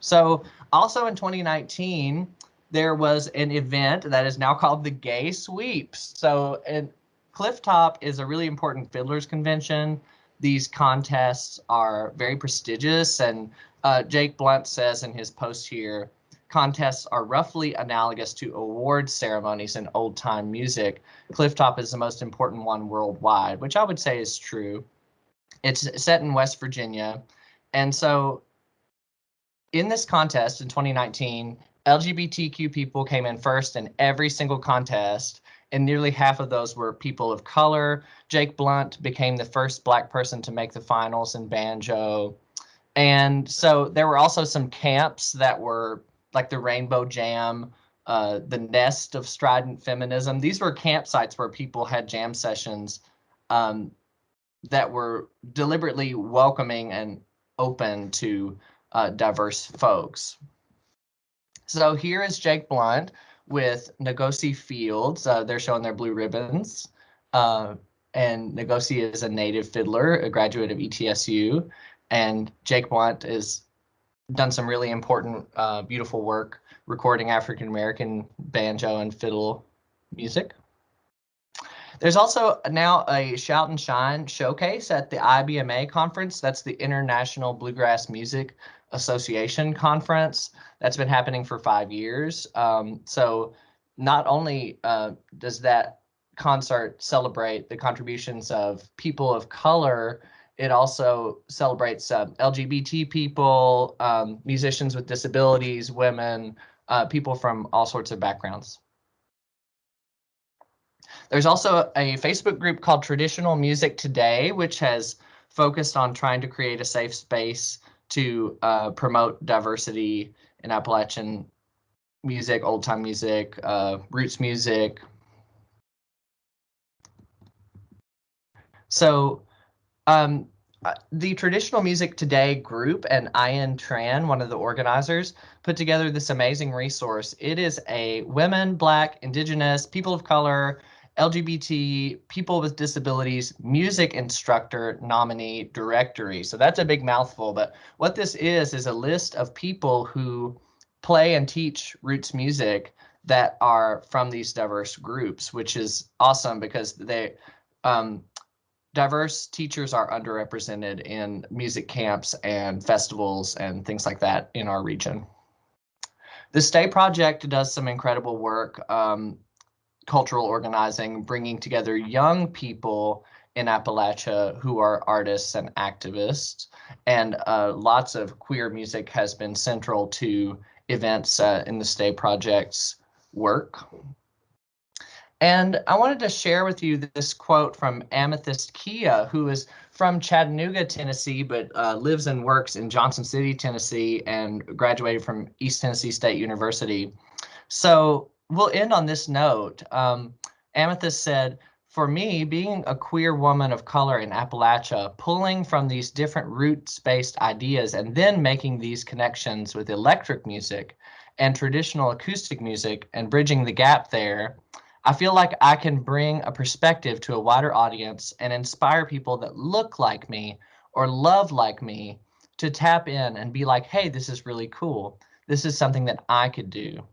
So also in 2019, there was an event that is now called the Gay Sweeps. So Clifftop is a really important fiddlers convention. These contests are very prestigious, and Jake Blunt says in his post here, contests are roughly analogous to award ceremonies in old-time music. Clifftop is the most important one worldwide, which I would say is true. It's set in West Virginia, and so in this contest in 2019, LGBTQ people came in first in every single contest, and nearly half of those were people of color. Jake Blunt became the first Black person to make the finals in banjo. And so there were also some camps that were like the Rainbow Jam, the Nest of Strident Feminism. These were campsites where people had jam sessions that were deliberately welcoming and open to diverse folks. So here is Jake Blunt with Ngozi Fields. They're showing their blue ribbons. And Ngozi is a native fiddler, a graduate of ETSU. And Jake Blunt has done some really important, beautiful work recording African-American banjo and fiddle music. There's also now a Shout and Shine showcase at the IBMA conference. That's the International Bluegrass Music Association conference. That's been happening for 5 years. So not only does that concert celebrate the contributions of people of color, it also celebrates LGBT people, musicians with disabilities, women, people from all sorts of backgrounds. There's also a Facebook group called Traditional Music Today, which has focused on trying to create a safe space to promote diversity in Appalachian music, old-time music, roots music. So the Traditional Music Today group and Ian Tran, one of the organizers, put together this amazing resource. It is a women, Black, Indigenous, people of color, LGBT, people with disabilities, music instructor nominee directory. So that's a big mouthful, but what this is a list of people who play and teach roots music that are from these diverse groups, which is awesome because they diverse teachers are underrepresented in music camps and festivals and things like that in our region. The Stay Project does some incredible work, cultural organizing, bringing together young people in Appalachia who are artists and activists. And lots of queer music has been central to events in the Stay Project's work. And I wanted to share with you this quote from Amethyst Kia, who is from Chattanooga, Tennessee, but lives and works in Johnson City, Tennessee, and graduated from East Tennessee State University. So we'll end on this note. Amethyst said, "For me, being a queer woman of color in Appalachia, pulling from these different roots-based ideas and then making these connections with electric music and traditional acoustic music and bridging the gap there, I feel like I can bring a perspective to a wider audience and inspire people that look like me or love like me to tap in and be like, hey, this is really cool. This is something that I could do."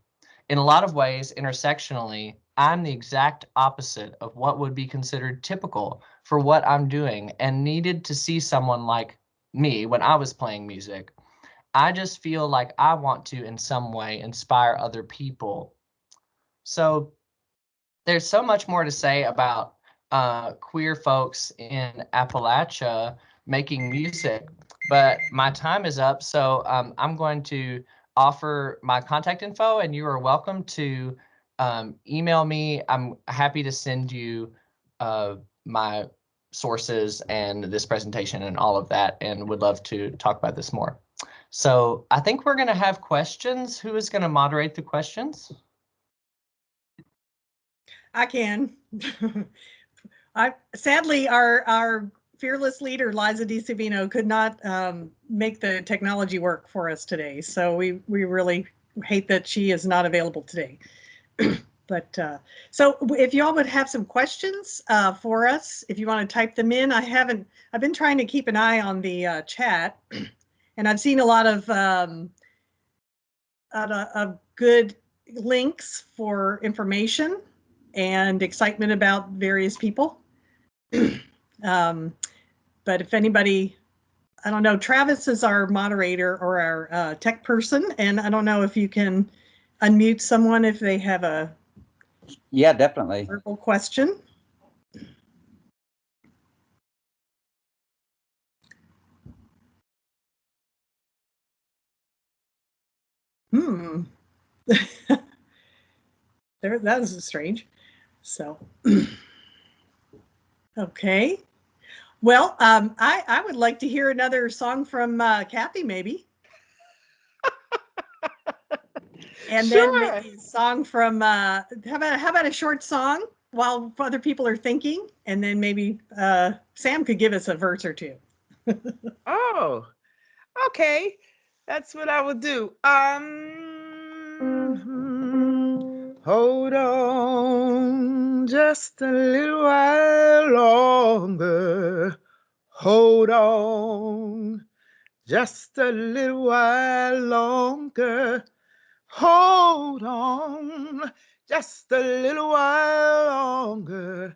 In a lot of ways, intersectionally, I'm the exact opposite of what would be considered typical for what I'm doing and needed to see someone like me when I was playing music. I just feel like I want to, in some way, inspire other people. So there's so much more to say about queer folks in Appalachia making music, but my time is up. So I'm going to offer my contact info, and you are welcome to email me. I'm happy to send you my sources and this presentation and all of that, and would love to talk about this more. So I think we're going to have questions. Who is going to moderate the questions? I can. Sadly, our fearless leader, Liza DiSavino, could not make the technology work for us today. So we really hate that she is not available today. But so if y'all would have some questions for us, if you want to type them in, I've been trying to keep an eye on the chat, and I've seen a lot of good links for information and excitement about various people. But if anybody, I don't know, Travis is our moderator or our tech person, and I don't know if you can unmute someone if they have a definitely verbal question. That is strange. So, okay. Well, I would like to hear another song from Kathy, maybe. And Sure. then maybe a song from, how about a short song while other people are thinking? And then maybe Sam could give us a verse or two. Oh, okay. That's what I will do. Hold on just a little while longer. Hold on just a little while longer. Hold on just a little while longer.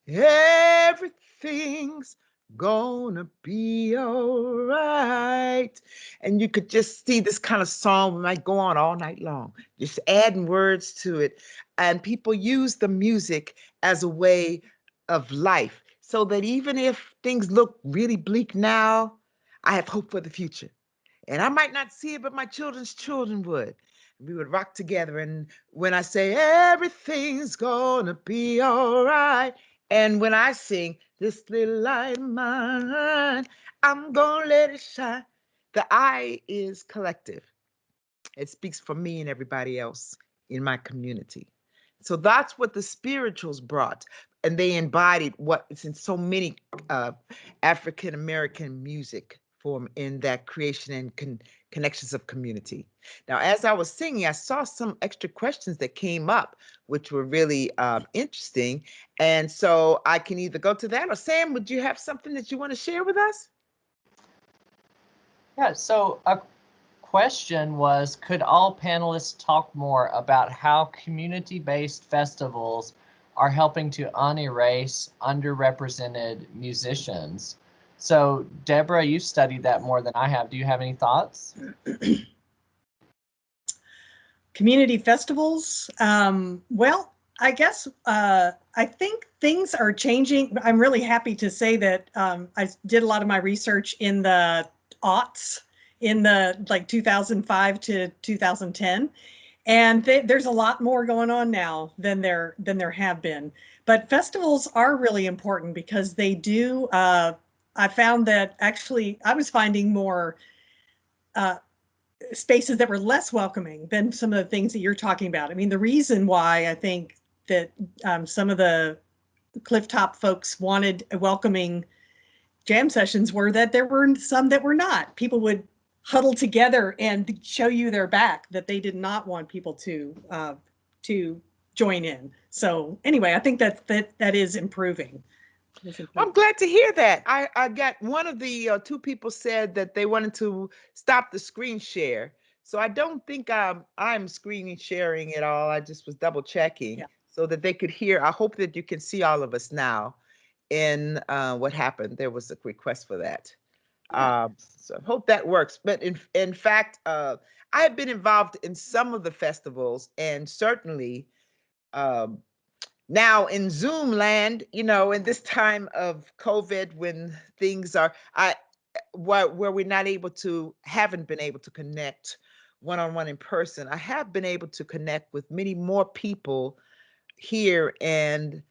Everything's gonna be all right. And you could just see this kind of song might go on all night long, just adding words to it. And people use the music as a way of life so that even if things look really bleak now, I have hope for the future. And I might not see it, but my children's children would. We would rock together. And when I say everything's gonna be all right, and when I sing this little light of mine, I'm gonna let it shine. The I is collective. It speaks for me and everybody else in my community. So that's what the spirituals brought, and they embodied what is in so many African American music form in that creation and connections of community. Now, as I was singing, I saw some extra questions that came up, which were really interesting. And so I can either go to that, or Sam, would you have something that you want to share with us? Yeah, so a question was, could all panelists talk more about how community-based festivals are helping to unerase underrepresented musicians? So, Deborah, you've studied that more than I have. Do you have any thoughts? Community festivals. Well, I guess I think things are changing. I'm really happy to say that I did a lot of my research in the aughts, in the like 2005 to 2010. And there's a lot more going on now than there have been. But festivals are really important because they do. I found that actually I was finding more spaces that were less welcoming than some of the things that you're talking about. I mean, the reason why I think that some of the clifftop folks wanted welcoming jam sessions were that there were some that were not. People would huddle together and show you their back, that they did not want people to join in. So anyway, I think that is improving. I'm glad to hear that. I got one of the two people said that they wanted to stop the screen share. So I don't think I'm screen sharing at all. I just was double checking so that they could hear. I hope that you can see all of us now in what happened. There was a request for that. So I hope that works. But in fact, I have been involved in some of the festivals, and certainly now in Zoom land, you know, in this time of COVID, when things are where we're not able to, haven't been able to connect one-on-one in person, I have been able to connect with many more people here and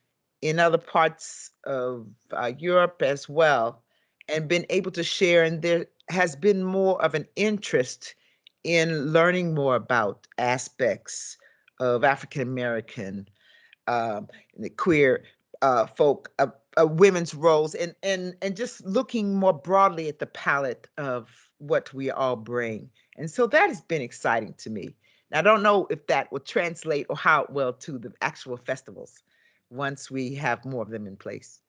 in other parts of Europe as well, and been able to share. And there has been more of an interest in learning more about aspects of African American, the queer folk, women's roles, and just looking more broadly at the palette of what we all bring. And so that has been exciting to me. Now, I don't know if that will translate or how it will to the actual festivals once we have more of them in place.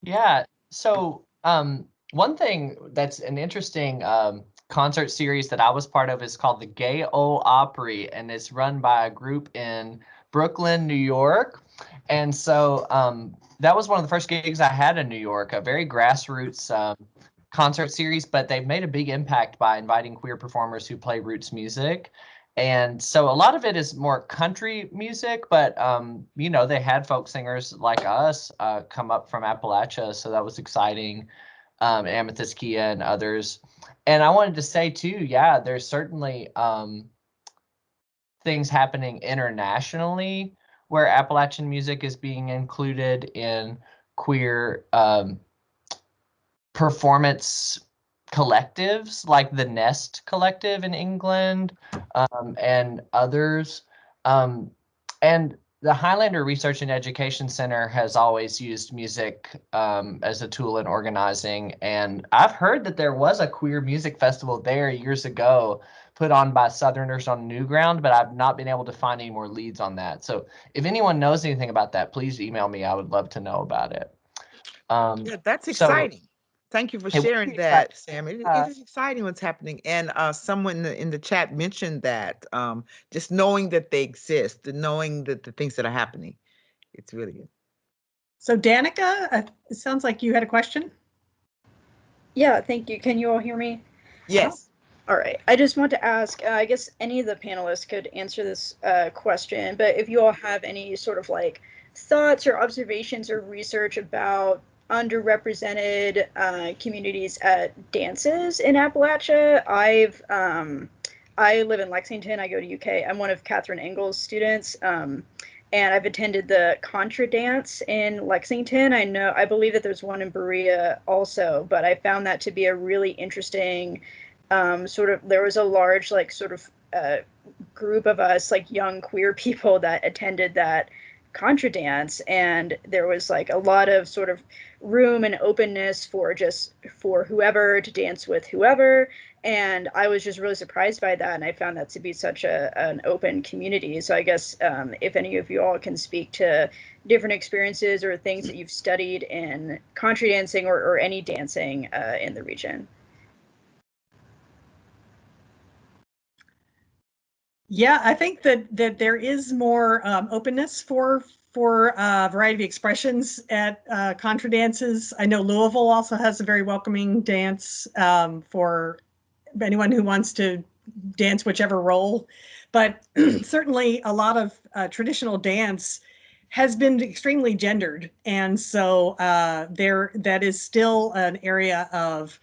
Yeah. So one thing that's an interesting concert series that I was part of is called the Gay Ole Opry, and it's run by a group in Brooklyn, New York. And so that was one of the first gigs I had in New York, a very grassroots concert series, but they've made a big impact by inviting queer performers who play roots music. And so a lot of it is more country music, but you know, they had folk singers like us come up from Appalachia, so that was exciting. Amethyst Kia and others. And I wanted to say too, yeah, there's certainly things happening internationally where Appalachian music is being included in queer performance collectives, like the Nest Collective in England, and others. And the Highlander Research and Education Center has always used music as a tool in organizing. And I've heard that there was a queer music festival there years ago put on by Southerners on New Ground, but I've not been able to find any more leads on that. So if anyone knows anything about that, please email me. I would love to know about it. Yeah, that's exciting. Thank you for sharing that, Sam. It is exciting what's happening. And someone in the chat mentioned that just knowing that they exist, and knowing that the things that are happening, it's really good. So Danica, it sounds like you had a question. Yeah, thank you. Can you all hear me? Yes. All right. I just want to ask, I guess any of the panelists could answer this question, but if you all have any sort of like thoughts or observations or research about underrepresented communities at dances in Appalachia. I live in Lexington. I go to UK. I'm one of Catherine Engel's students, and I've attended the Contra Dance in Lexington. I believe that there's one in Berea also, but I found that to be a really interesting there was a large group of us, like young queer people, that attended that contra dance, and there was like a lot of sort of room and openness for whoever to dance with whoever, and I was just really surprised by that, and I found that to be such an open community. So I guess if any of you all can speak to different experiences or things that you've studied in contra dancing or any dancing in the region. Yeah, I think that there is more openness for a variety of expressions at contra dances. I know Louisville also has a very welcoming dance for anyone who wants to dance whichever role. But certainly a lot of traditional dance has been extremely gendered, and so that is still an area of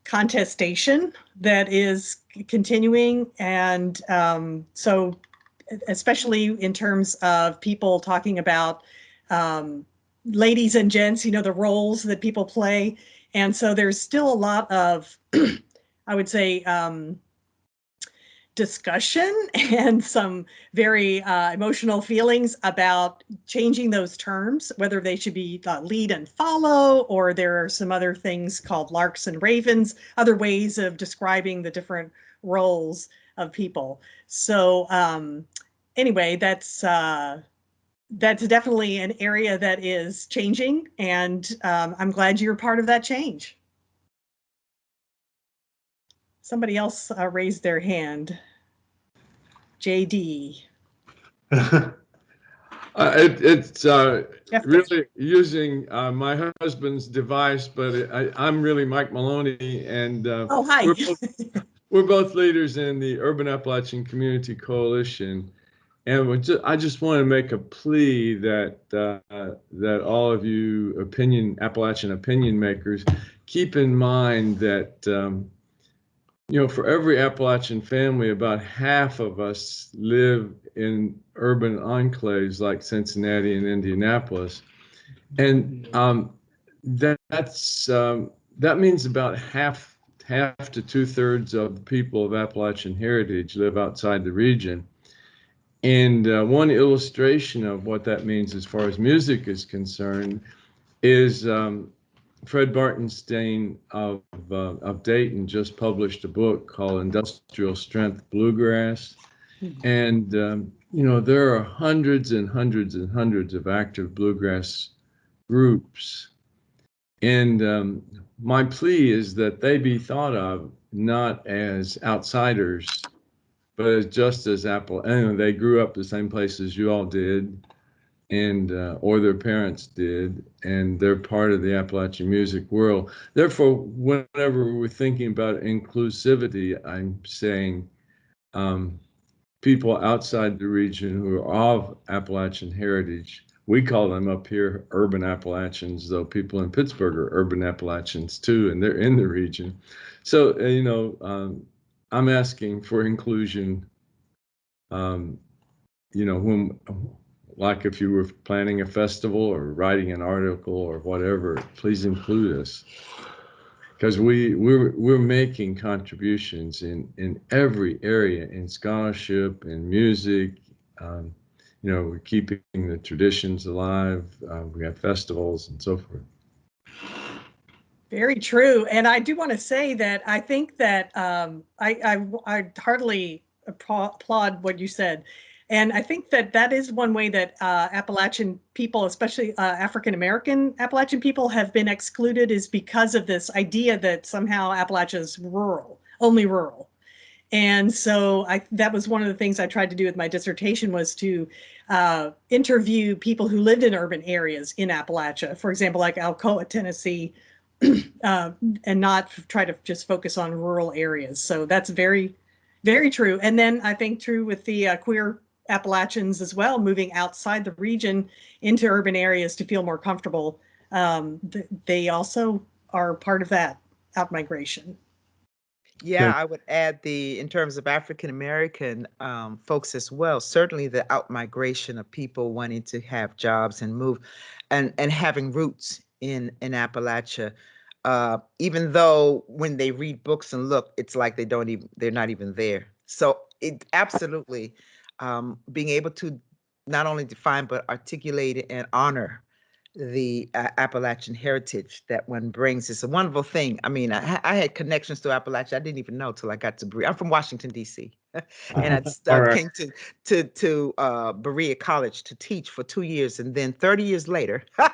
contestation that is continuing. And so especially in terms of people talking about ladies and gents, the roles that people play. And so there's still a lot of, I would say, discussion and some very emotional feelings about changing those terms, whether they should be lead and follow, or there are some other things called larks and ravens, other ways of describing the different roles of people. So anyway, that's definitely an area that is changing, and I'm glad you're part of that change. Somebody else raised their hand. JD. It's really using my husband's device, but I'm really Mike Maloney, and oh, hi. we're both leaders in the Urban Appalachian Community Coalition, and I just want to make a plea that that all of you Appalachian opinion makers keep in mind that for every Appalachian family, about half of us live in urban enclaves like Cincinnati and Indianapolis. And that means about half to 2/3 of the people of Appalachian heritage live outside the region. And one illustration of what that means as far as music is concerned is Fred Bartenstein of Dayton just published a book called Industrial Strength Bluegrass. And, there are hundreds and hundreds and hundreds of active bluegrass groups. And my plea is that they be thought of not as outsiders, but as just as they grew up the same places you all did, and or their parents did, and they're part of the Appalachian music world. Therefore, whenever we're thinking about inclusivity, I'm saying people outside the region who are of Appalachian heritage. We call them up here urban Appalachians, though people in Pittsburgh are urban Appalachians too, and they're in the region. So, I'm asking for inclusion, like if you were planning a festival or writing an article or whatever, please include us, because we're making contributions in every area, in scholarship, in music. We're keeping the traditions alive. We have festivals and so forth. Very true. And I do want to say that I think that I heartily applaud what you said. And I think that is one way that Appalachian people, especially African-American Appalachian people, have been excluded, is because of this idea that somehow Appalachia is rural, only rural. And so that was one of the things I tried to do with my dissertation, was to interview people who lived in urban areas in Appalachia, for example, like Alcoa, Tennessee, and not try to just focus on rural areas. So that's very, very true. And then I think true with the queer Appalachians as well, moving outside the region into urban areas to feel more comfortable. They also are part of that outmigration. Yeah, I would add in terms of African American folks as well, certainly the outmigration of people wanting to have jobs and move and having roots in Appalachia. even though when they read books and look, it's like they're not even there. So it absolutely, being able to not only define but articulate and honor the Appalachian heritage that one brings is a wonderful thing. I mean, I had connections to Appalachia I didn't even know till I got to Berea. I'm from Washington, D.C. and I came to Berea College to teach for 2 years, and then 30 years later, I'm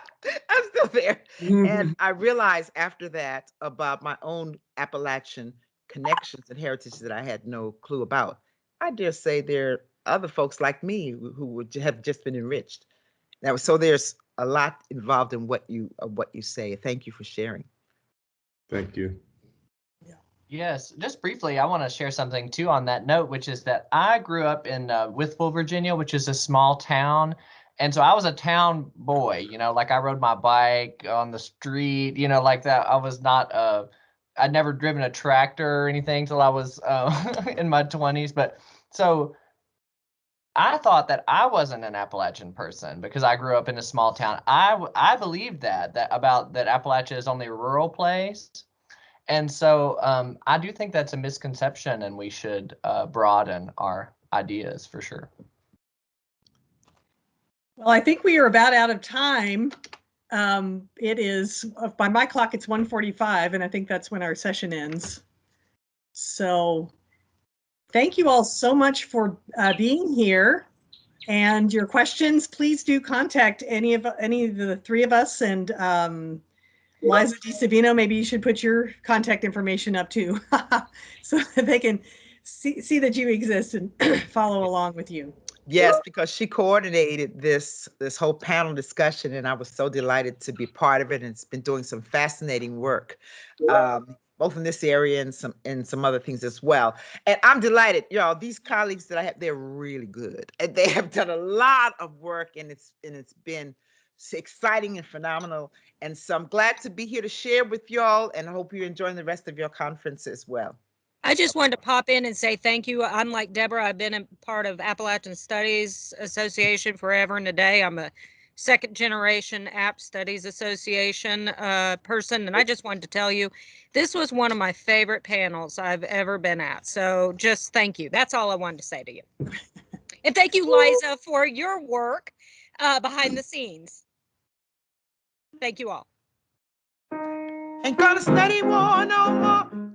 still there. And I realized after that about my own Appalachian connections and heritage that I had no clue about. I dare say there are other folks like me who would have just been enriched. Now, so there's a lot involved in what you say. Thank you for sharing. Thank you. Yes, just briefly, I want to share something too on that note, which is that I grew up in Withville, Virginia, which is a small town. And so I was a town boy, like I rode my bike on the street, like that. I was not, I'd never driven a tractor or anything till I was in my 20s. But so I thought that I wasn't an Appalachian person because I grew up in a small town. I believed that Appalachia is only a rural place. And so I do think that's a misconception, and we should broaden our ideas for sure. Well, I think we are about out of time. It is, by my clock, it's 1:45, and I think that's when our session ends. So thank you all so much for being here. And your questions, please do contact any of the three of us. And Liza DiSavino, maybe you should put your contact information up too, so that they can see that you exist and follow along with you. Yes, because she coordinated this whole panel discussion, and I was so delighted to be part of it. And it's been doing some fascinating work, both in this area and some other things as well. And I'm delighted, y'all. These colleagues that I have, they're really good, and they have done a lot of work, and it's been exciting and phenomenal. And so I'm glad to be here to share with y'all, and I hope you're enjoying the rest of your conference as well. I just wanted to pop in and say thank you. I'm like Deborah. I've been a part of Appalachian Studies Association forever and a day. I'm a second generation App Studies Association person. And I just wanted to tell you, this was one of my favorite panels I've ever been at. So just thank you. That's all I wanted to say to you. And thank you, Liza, for your work behind the scenes. Thank you all. Ain't gonna study more no more.